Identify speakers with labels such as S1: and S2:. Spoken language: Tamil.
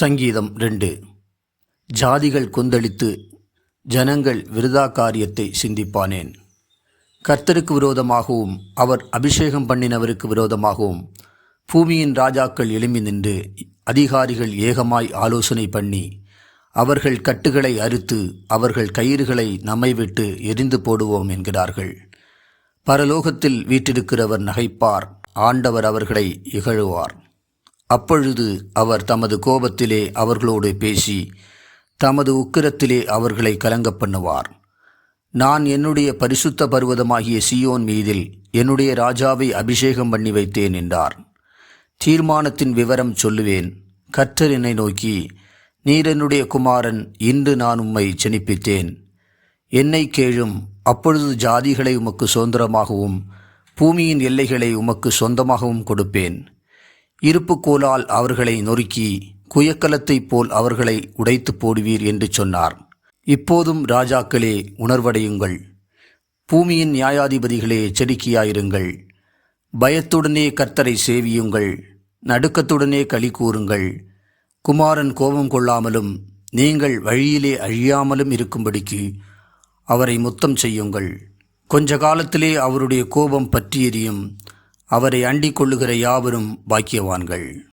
S1: சங்கீதம் 2. ஜாதிகள் கொந்தளித்து ஜனங்கள் விருதா காரியத்தை சிந்திப்பானேன். கர்த்தருக்கு விரோதமாகவும் அவர் அபிஷேகம் பண்ணினவருக்கு விரோதமாகவும் பூமியின் ராஜாக்கள் எழும்பி நின்று அதிகாரிகள் ஏகமாய் ஆலோசனை பண்ணி அவர்கள் கட்டுகளை அறுத்து அவர்கள் கயிறுகளை நம்மை விட்டு எரிந்து போடுவோம் என்கிறார்கள். பரலோகத்தில் வீற்றிருக்கிறவர் நகைப்பார், ஆண்டவர் அவர்களை இகழுவார். அப்பொழுது அவர் தமது கோபத்திலே அவர்களோடு பேசி தமது உக்கிரத்திலே அவர்களை கலங்க பண்ணுவார். நான் என்னுடைய பரிசுத்த பர்வதமாகிய சீயோன் மீதில் என்னுடைய ராஜாவை அபிஷேகம் பண்ணி வைத்தேன் என்றார். தீர்மானத்தின் விவரம் சொல்லுவேன். கர்த்தர் என்னை நோக்கி, நீர் என்னுடைய குமாரன், இன்று நான் உம்மை ஜெனிப்பித்தேன். என்னை கேளும், அப்பொழுது ஜாதிகளை உமக்கு சுதந்திரமாகவும் பூமியின் எல்லைகளை உமக்கு சொந்தமாகவும் கொடுப்பேன். இருப்புக்கோலால் அவர்களை நொறுக்கி குயக்கலத்தைப் போல் அவர்களை உடைத்து போடுவீர் என்று சொன்னார். இப்போதும் ராஜாக்களே, உணர்வடையுங்கள். பூமியின் நியாயாதிபதிகளே, எச்சரிக்கையாயிருங்கள். பயத்துடனே கர்த்தரை சேவியுங்கள், நடுக்கத்துடனே களி கூறுங்கள். குமாரன் கோபம் கொள்ளாமலும் நீங்கள் வழியிலே அழியாமலும் இருக்கும்படிக்கு அவரை முத்தம் செய்யுங்கள். கொஞ்ச காலத்திலே அவருடைய கோபம் பற்றி எரியும். அவரை அண்டிக் கொள்ளுகிற யாவரும் பாக்கியவான்கள்.